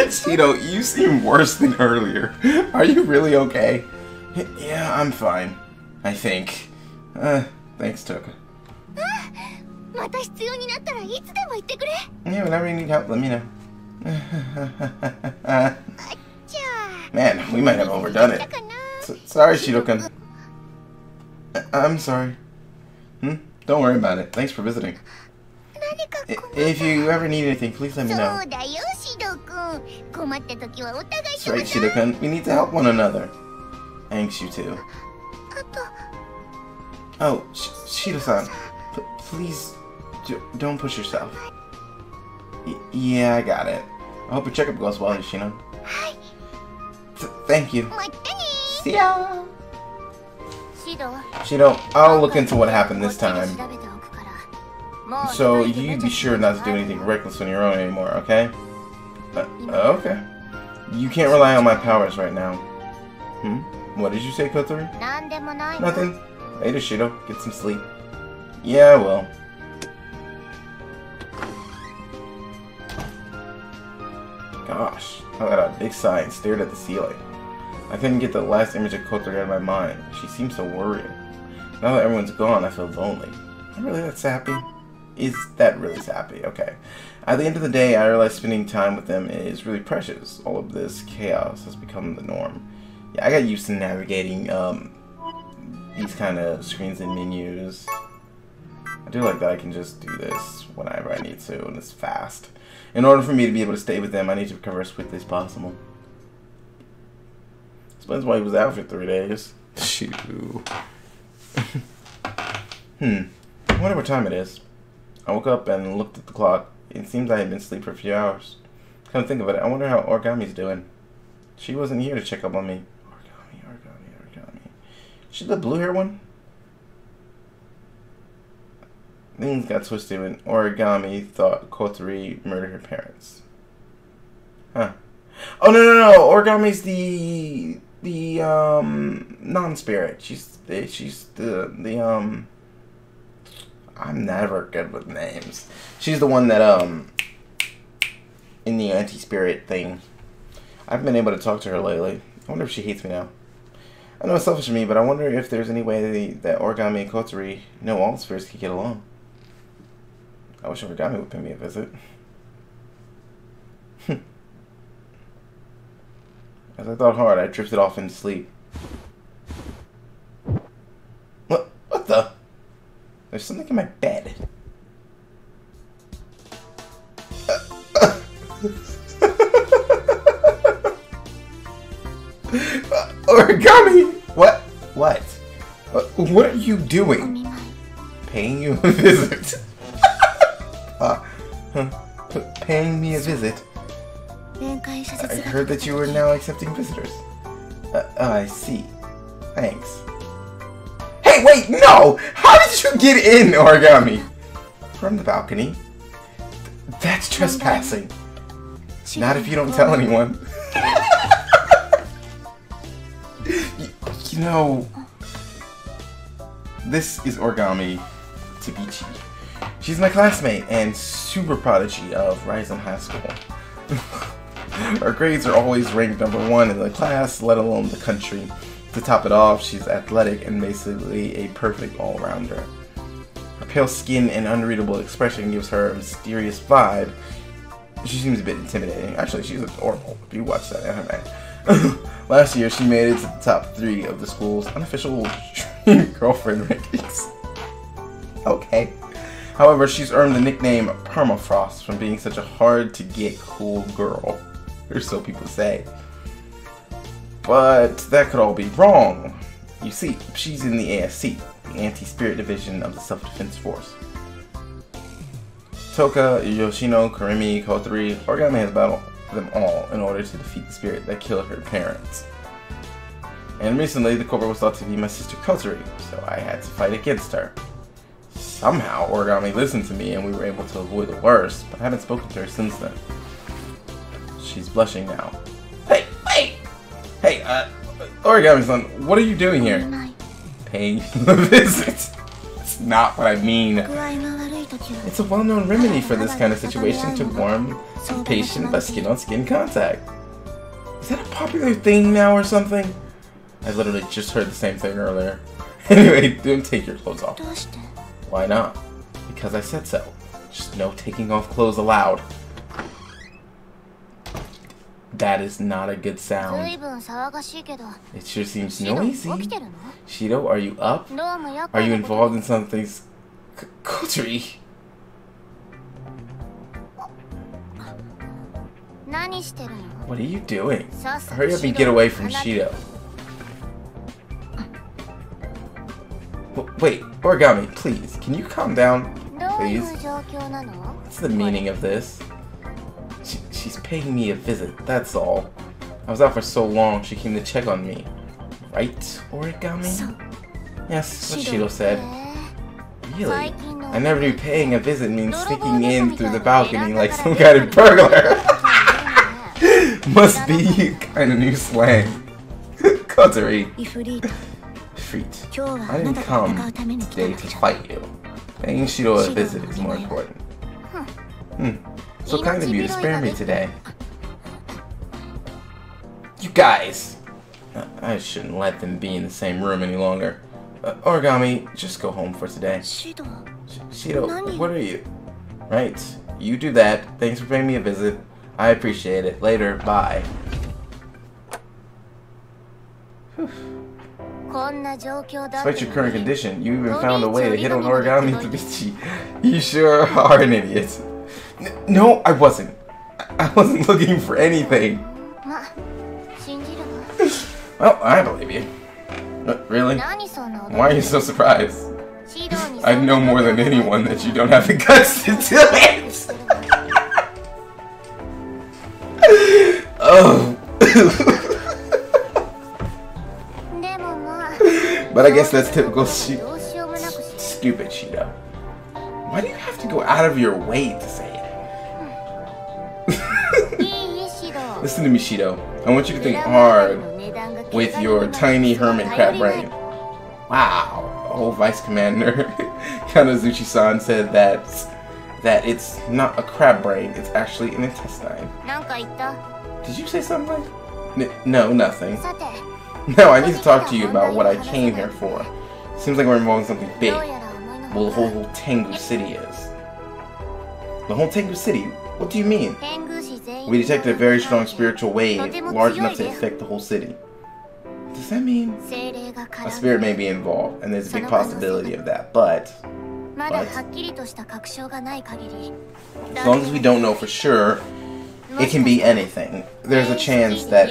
Shido, you seem worse than earlier. Are you really okay? Yeah, I'm fine. I think. Thanks, Toga. Yeah, whenever you need help, let me know. Man, we might have overdone it. Sorry, Shido-kun. I'm sorry. Don't worry about it. Thanks for visiting. If you ever need anything, please let me know. That's right, Shido-kun. We need to help one another. Thanks, you too. Oh, Shido-san. Please, don't push yourself. Yeah, I got it. I hope your checkup goes well, Yoshino. Thank you. See ya! Shido, I'll look into what happened this time. So you be sure not to do anything reckless on your own anymore, okay? Okay. You can't rely on my powers right now. What did you say, Kotori? Nothing. Later, Shido. Get some sleep. Yeah, well. Gosh, I let out a big sigh and stared at the ceiling. I couldn't get the last image of Kotori out of my mind. She seems so worried. Now that everyone's gone, I feel lonely. Am I really that sappy? Is that really sappy? Okay. At the end of the day, I realized spending time with them is really precious. All of this chaos has become the norm. Yeah, I got used to navigating these kind of screens and menus. I do like that I can just do this whenever I need to, and it's fast. In order for me to be able to stay with them, I need to recover as quickly as possible. Explains why he was out for 3 days. Shoo. I wonder what time it is. I woke up and looked at the clock. It seems I had been asleep for a few hours. Come to think of it, I wonder how Origami's doing. She wasn't here to check up on me. Origami. She the blue hair one? Things got twisted when Origami thought Kotori murdered her parents. Huh. Oh no! Origami's the non-spirit. She's the I'm never good with names. She's the one that in the anti-spirit thing. I haven't been able to talk to her lately. I wonder if she hates me now. I know it's selfish of me, but I wonder if there's any way that Origami and Kotori know all the spirits could get along. I wish Origami would pay me a visit. As I thought hard, I drifted off into sleep. What the? There's something in my bed. Origami! What? What? What are you doing? Paying you a visit. Paying me a visit? I heard that you were now accepting visitors. I see. Thanks. Hey, wait, no! How did you get in, Origami? From the balcony. That's trespassing. Not if you don't tell anyone. You know, this is Origami Tabichi. She's my classmate and super prodigy of Rising High School. Her grades are always ranked #1 in the class, let alone the country. To top it off, she's athletic and basically a perfect all-rounder. Her pale skin and unreadable expression gives her a mysterious vibe. She seems a bit intimidating. Actually, she's adorable if you watch that anime. Last year, she made it to the top 3 of the school's unofficial girlfriend rankings. Okay. However, she's earned the nickname Permafrost from being such a hard-to-get cool girl. Or so people say. But that could all be wrong. You see, she's in the ASC, the Anti-Spirit Division of the Self-Defense Force. Toka, Yoshino, Karimi, Kotori, Origami has battled them all in order to defeat the spirit that killed her parents. And recently, the culprit was thought to be my sister Kotori, so I had to fight against her. Somehow, Origami listened to me and we were able to avoid the worst, but I haven't spoken to her since then. She's blushing now. Hey, wait! Hey, Origami-san, what are you doing here? Paying a visit. That's not what I mean. It's a well-known remedy for this kind of situation to warm the patient by skin-on-skin contact. Is that a popular thing now or something? I literally just heard the same thing earlier. Anyway, don't take your clothes off. Why not? Because I said so. Just no taking off clothes allowed. That is not a good sound. It sure seems noisy. Shido, are you up? Are you involved in something's Kotori? What are you doing? Hurry up and get away from Shido. Wait, Origami, please, can you calm down? Please? What's the meaning of this? She's paying me a visit, that's all. I was out for so long, she came to check on me. Right, Origami? Yes, what Shido said. Really? I never knew paying a visit means sneaking in through the balcony like some kind of burglar. Must be kind of new slang. Kotori. Ifrit. I didn't come today to fight you. Paying Shido a visit is more important. So kind of you to spare me today. You guys! I shouldn't let them be in the same room any longer. Origami, just go home for today. Shido, what are you? Right, you do that. Thanks for paying me a visit. I appreciate it. Later, bye. Despite your current condition, you even found a way to hit on Origami Tabichi. You sure are an idiot. No, I wasn't. I wasn't looking for anything. Well, I believe you. Really? Why are you so surprised? I know more than anyone that you don't have the guts to do it! Oh. But I guess that's typical stupid Shido. Why do you have to go out of your way to say it? Listen to me, Shido. I want you to think hard with your tiny hermit crab brain. Wow. Oh, Vice Commander Kanazuchi-san said that it's not a crab brain, it's actually an intestine. Did you say something? No, nothing. No, I need to talk to you about what I came here for. Seems like we're involved in something big. Well, the whole Tengu City is. The whole Tengu City? What do you mean? We detected a very strong spiritual wave, large enough to affect the whole city. Does that mean a spirit may be involved, and there's a big possibility of that, but as long as we don't know for sure, it can be anything. There's a chance that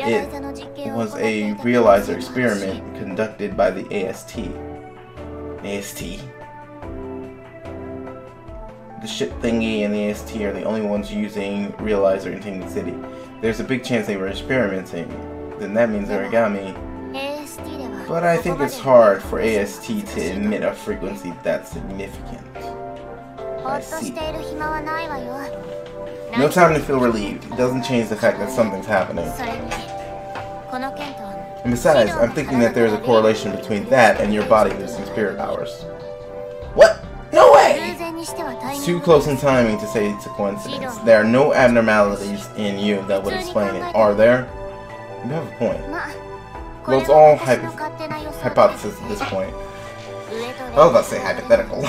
was a realizer experiment conducted by the AST. AST? The ship thingy and the AST are the only ones using realizer in Tengu City. There's a big chance they were experimenting. Then that means origami. But I think it's hard for AST to emit a frequency that's significant. I see. No time to feel relieved. It doesn't change the fact that something's happening. And besides, I'm thinking that there's a correlation between that and your body losing spirit powers. What? No way! It's too close in timing to say it's a coincidence. There are no abnormalities in you that would explain it, are there? You have a point. Well, it's all hypothesis at this point. I was about to say hypothetical.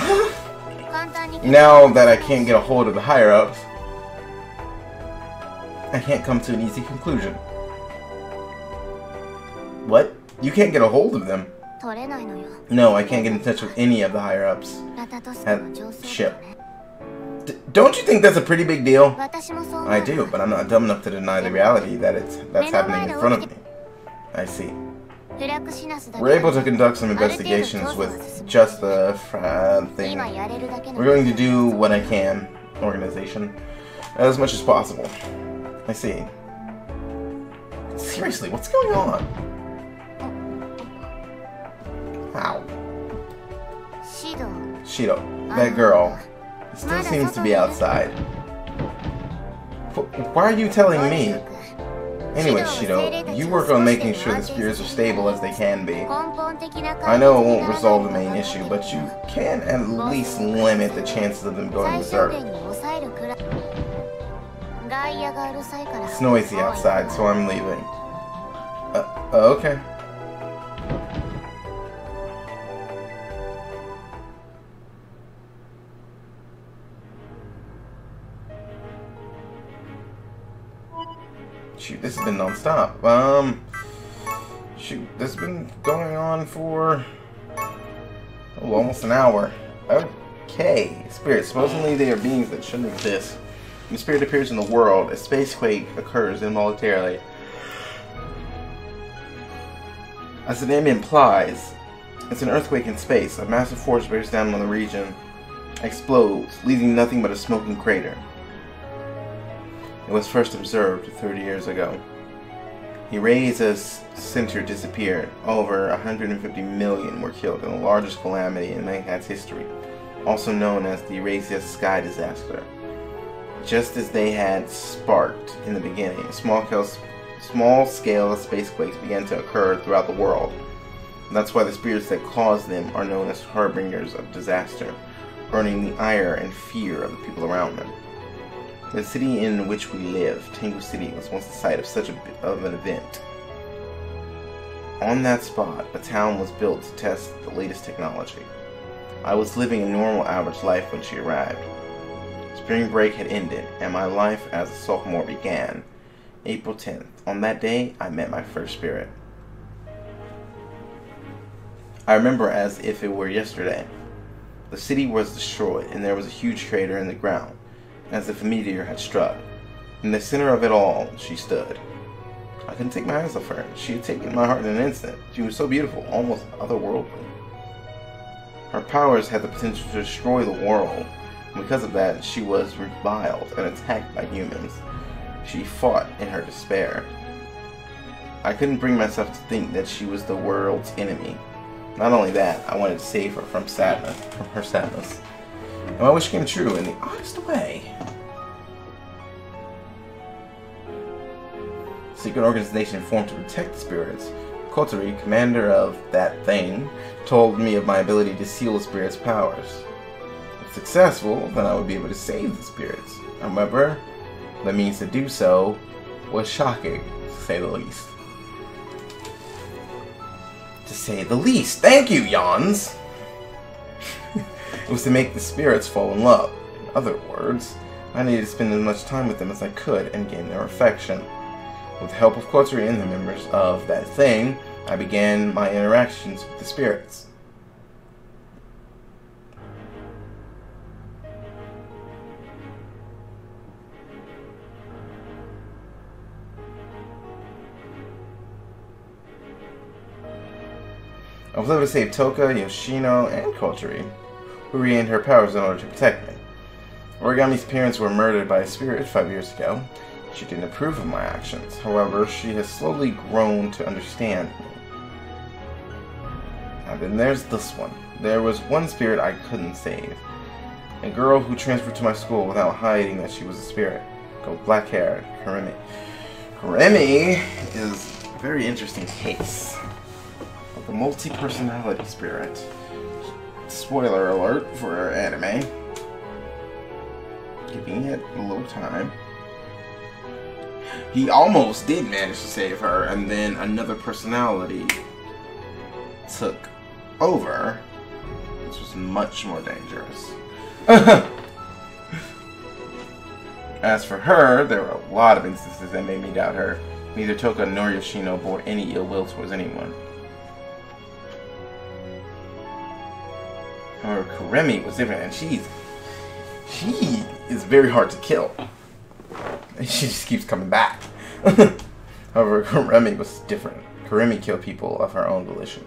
Now that I can't get a hold of the higher-ups, I can't come to an easy conclusion. What? You can't get a hold of them? No, I can't get in touch with any of the higher-ups at ship. Don't you think that's a pretty big deal? I do, but I'm not dumb enough to deny the reality that that's happening in front of me. I see. We're able to conduct some investigations with just the thing. We're going to do what I can, organization, as much as possible. I see. Seriously, what's going on? How? Shido, that girl, still seems to be outside. Why are you telling me? Anyway, Shido, you work on making sure the spirits are stable as they can be. I know it won't resolve the main issue, but you can at least limit the chances of them going berserk. It's noisy outside, so I'm leaving. Okay. Shoot, this has been non-stop. Shoot, this has been going on for almost an hour. Okay, spirits. Supposedly they are beings that shouldn't exist. When a spirit appears in the world, a spacequake occurs involuntarily. As the name implies, it's an earthquake in space. A massive force bears down on the region, explodes, leaving nothing but a smoking crater. It was first observed 30 years ago. Eurasia's center disappeared. Over 150 million were killed in the largest calamity in mankind's history, also known as the Eurasia sky disaster. Just as they had sparked in the beginning, small-scale spacequakes began to occur throughout the world. And that's why the spirits that caused them are known as harbingers of disaster, burning the ire and fear of the people around them. The city in which we live, Tengu City, was once the site of such an event. On that spot, a town was built to test the latest technology. I was living a normal average life when she arrived. Spring break had ended, and my life as a sophomore began. April 10th. On that day, I met my first spirit. I remember as if it were yesterday. The city was destroyed, and there was a huge crater in the ground, as if a meteor had struck. In the center of it all, she stood. I couldn't take my eyes off her. She had taken my heart in an instant. She was so beautiful, almost otherworldly. Her powers had the potential to destroy the world. And because of that, she was reviled and attacked by humans. She fought in her despair. I couldn't bring myself to think that she was the world's enemy. Not only that, I wanted to save her from her sadness. And my wish came true in the oddest way. Secret organization formed to protect the spirits. Kotori, commander of that thing, told me of my ability to seal the spirits' powers. If successful, then I would be able to save the spirits. However, the means to do so was shocking, to say the least. To say the least. Thank you, Jans! It was to make the spirits fall in love. In other words, I needed to spend as much time with them as I could and gain their affection. With the help of Kotori and the members of that thing, I began my interactions with the spirits. I was able to save Toka, Yoshino, and Kotori, who regained her powers in order to protect me. Origami's parents were murdered by a spirit 5 years ago. She didn't approve of my actions. However, she has slowly grown to understand me. And then there's this one. There was one spirit I couldn't save. A girl who transferred to my school without hiding that she was a spirit. Black-haired, Karemi. Karemi is a very interesting case. Like a multi-personality spirit. Spoiler alert for our anime. Giving it a little time. He almost did manage to save her, and then another personality took over, which was much more dangerous. As for her, there were a lot of instances that made me doubt her. Neither Toka nor Yoshino bore any ill will towards anyone. However, Karemi was different, and she is very hard to kill. She just keeps coming back. However, Karemi was different. Karemi killed people of her own volition.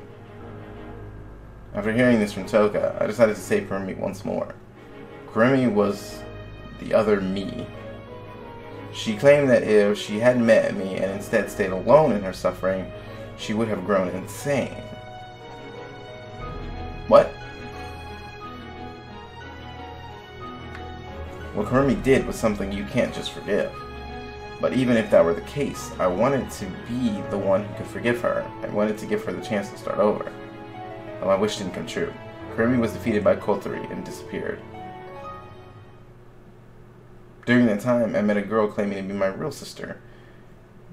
After hearing this from Toka, I decided to save Karemi once more. Karemi was the other me. She claimed that if she hadn't met me and instead stayed alone in her suffering, she would have grown insane. What? What Karemi did was something you can't just forgive. But even if that were the case, I wanted to be the one who could forgive her. I wanted to give her the chance to start over. But my wish didn't come true. Karemi was defeated by Kotori and disappeared. During that time, I met a girl claiming to be my real sister,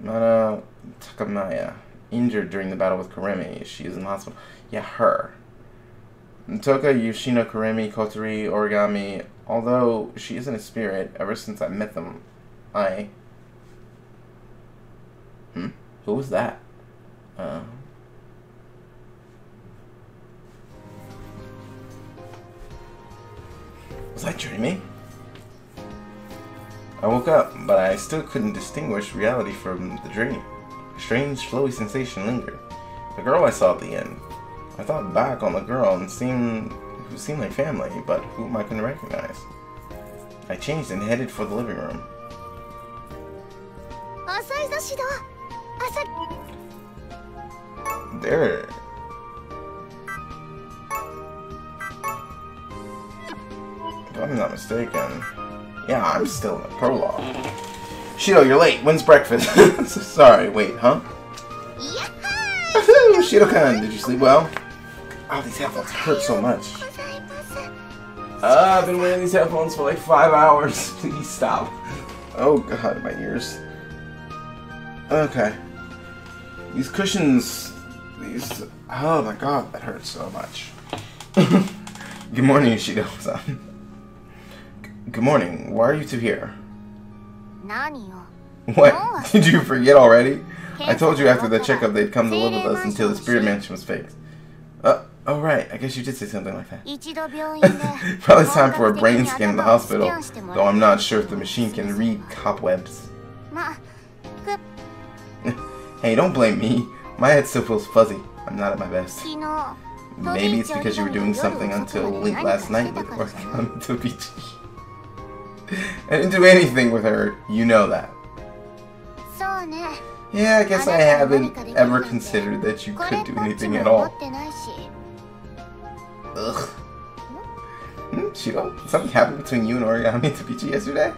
Mana Takamaya, injured during the battle with Karemi. She is in the hospital. Yeah, her. Toka, Yoshino, Karemi, Kotori, Origami, although she isn't a spirit, ever since I met them, Who was that? Was I dreaming? I woke up, but I still couldn't distinguish reality from the dream. A strange, flowy sensation lingered. The girl I saw at the end. I thought back on the girl and who seemed like family, but whom I couldn't recognize. I changed and headed for the living room. There. If I'm not mistaken. Yeah, I'm still in the prologue. Shido, you're late. When's breakfast? Sorry, wait, huh? Shido-kun, did you sleep well? Oh, these headphones hurt so much. I've been wearing these headphones for like 5 hours. Please stop. Oh god, my ears. Okay. These cushions, oh my god, that hurts so much. Good morning, Shido-san. Good morning. Why are you two here? What? Did you forget already? I told you after the checkup they'd come to live with us until the spirit mansion was fixed. Oh right, I guess you did say something like that. Probably time for a brain scan in the hospital, though I'm not sure if the machine can read cobwebs. Hey, don't blame me. My head still feels fuzzy. I'm not at my best. Maybe it's because you were doing something until late last night with Origami to Beach. I didn't do anything with her, you know that. Yeah, I guess I haven't ever considered that you could do anything at all. Ugh. Shido, something happened between you and Origami and Tabichi yesterday?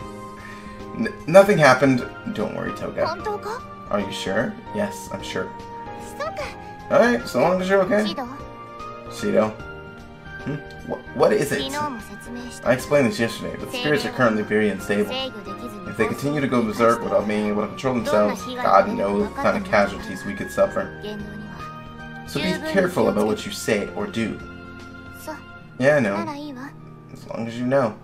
Nothing happened. Don't worry, Toga. Are you sure? Yes, I'm sure. Alright, so long as you're okay. Shido. What is it? I explained this yesterday, but the spirits are currently very unstable. If they continue to go berserk without being able to control themselves, God knows what kind of casualties we could suffer. So be careful about what you say or do. Yeah, I know. As long as you know.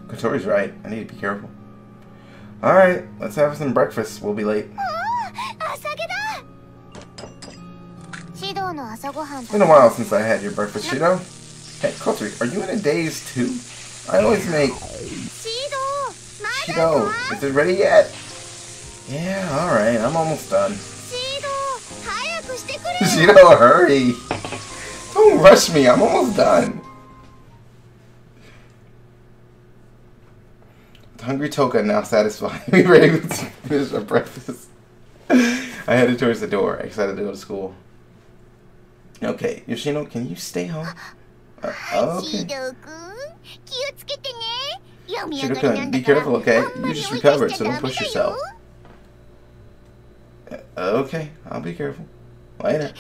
Kotori's right. I need to be careful. Alright, let's have some breakfast. We'll be late. It's been a while since I had your breakfast, Shido. Hey, Kotori, are you in a daze too? I always make... Shido, is it ready yet? Yeah, alright, I'm almost done. Shino, hurry! Don't rush me, I'm almost done. The hungry Toka, now satisfied, we were able to finish our breakfast. I headed towards the door, excited to go to school. Okay, Yoshino, can you stay home? Okay. Shido-kun, be careful, okay? You just recovered, so don't push yourself. Okay, I'll be careful. Later.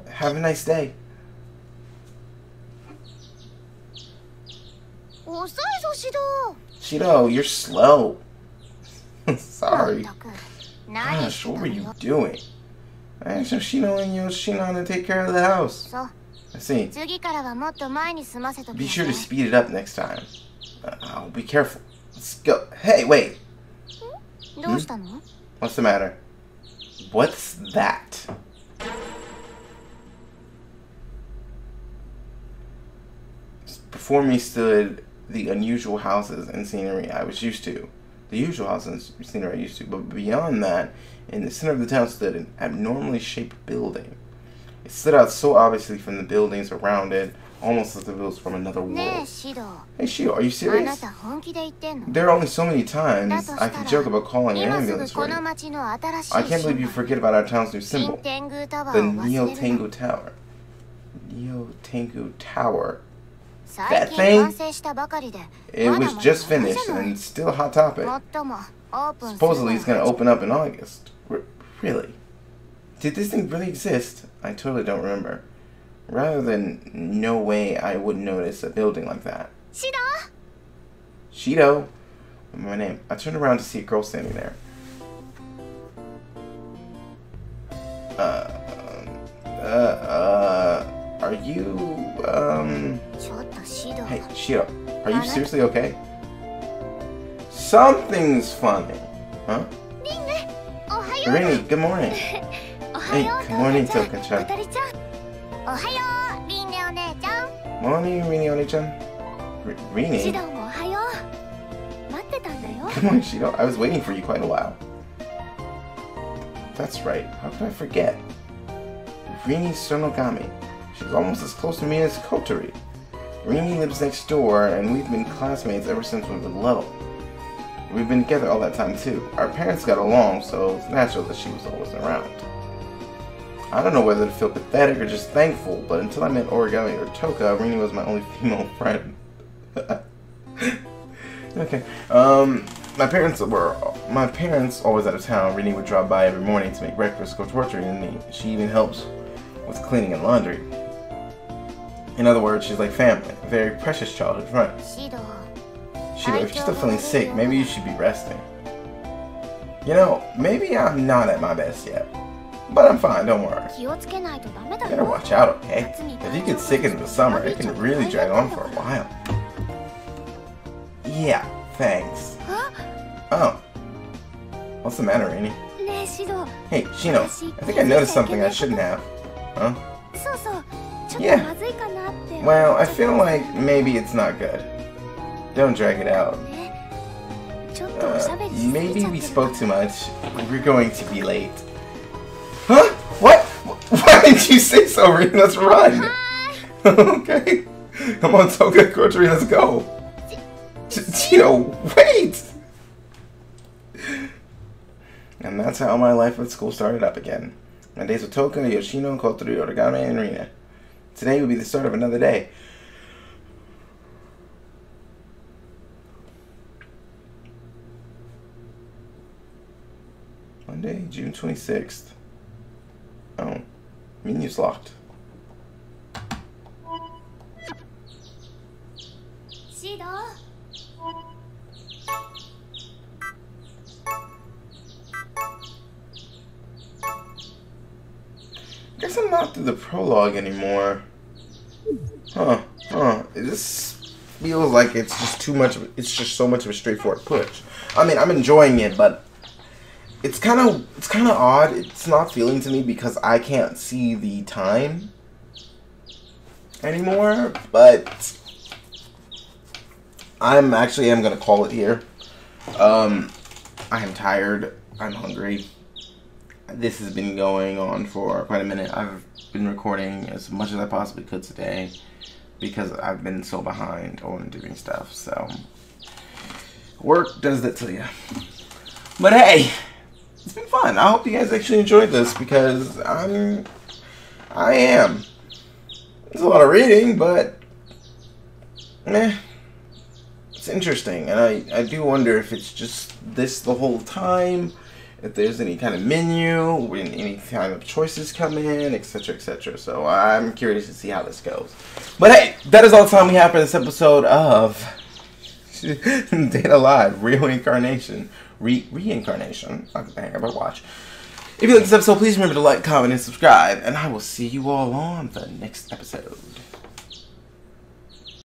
Have a nice day. Shido, you're slow. Sorry. Gosh, what were you doing? I asked Yoshino and Yoshino to take care of the house. I see. Be sure to speed it up next time. I'll be careful. Let's go. Hey, wait. What's the matter? What's that? Before me stood the unusual houses and scenery I was used to. The usual houses and scenery I used to. But beyond that, in the center of the town stood an abnormally shaped building. It stood out so obviously from the buildings around it, almost as if it was from another world. Hey Shido, are you serious? There are only so many times I can joke about calling an ambulance for you. I can't believe you forget about our town's new symbol. The Neo-Tengu Tower. Neo-Tengu Tower. That thing? It was just finished and it's still a hot topic. Supposedly it's going to open up in August. Really? Did this thing really exist? I totally don't remember. Rather than no way I would notice a building like that. Shido? My name. I turned around to see a girl standing there. Are you, Hey, Shido, are you seriously okay? Something's funny. Huh? Rini, good morning. Hey, good morning, Toka-chan. Morning, Rini-one-chan. Rini? Good morning, Shido. I was waiting for you quite a while. That's right. How could I forget? Rini Sonogami. She's almost as close to me as Kotori. Rini lives next door, and we've been classmates ever since we were little. We've been together all that time, too. Our parents got along, so it's natural that she was always around. I don't know whether to feel pathetic or just thankful, but until I met Origami or Toka, Rini was my only female friend. Okay. My parents always out of town. Rini would drop by every morning to make breakfast, go torturing, and she even helps with cleaning and laundry. In other words, she's like family, a very precious childhood friend. Shido, if you're still feeling sick, maybe you should be resting. You know, maybe I'm not at my best yet, but I'm fine, don't worry. Better watch out, okay? If you get sick in the summer, it can really drag on for a while. Yeah, thanks. Oh. What's the matter, Rini? Hey, Shino, I think I noticed something I shouldn't have. Huh? Yeah. Well, I feel like maybe it's not good. Don't drag it out. Maybe we spoke too much. We're going to be late. Huh? What? Why didn't you say so, Rini? Let's run. Okay. Come on, Toka, Kotori, let's go. Wait! And that's how my life at school started up again. My days with Toka, Yoshino, Kotori, Origami, and Rina. Today will be the start of another day. Monday, June 26th. Oh, menu's locked. Guess I'm not through the prologue anymore. Huh. This feels like it's just too much of, it's just so much of a straightforward push. I mean, I'm enjoying it, but it's kind of odd. It's not feeling to me because I can't see the time anymore, but I'm gonna call it here. I am tired. I'm hungry. this has been going on for quite a minute. I've been recording as much as I possibly could today because I've been so behind on doing stuff. So work does that to you. But hey, it's been fun. I hope you guys actually enjoyed this because I am. It's a lot of reading, but it's interesting, and I do wonder if it's just this the whole time, if there's any kind of menu, when any kind of choices come in, etc., etc. So I'm curious to see how this goes. But hey, that is all the time we have for this episode of Data Live, Rio-Reincarnation. Reincarnation. I can hang up my watch. If you like this episode, please remember to like, comment, and subscribe, and I will see you all on the next episode.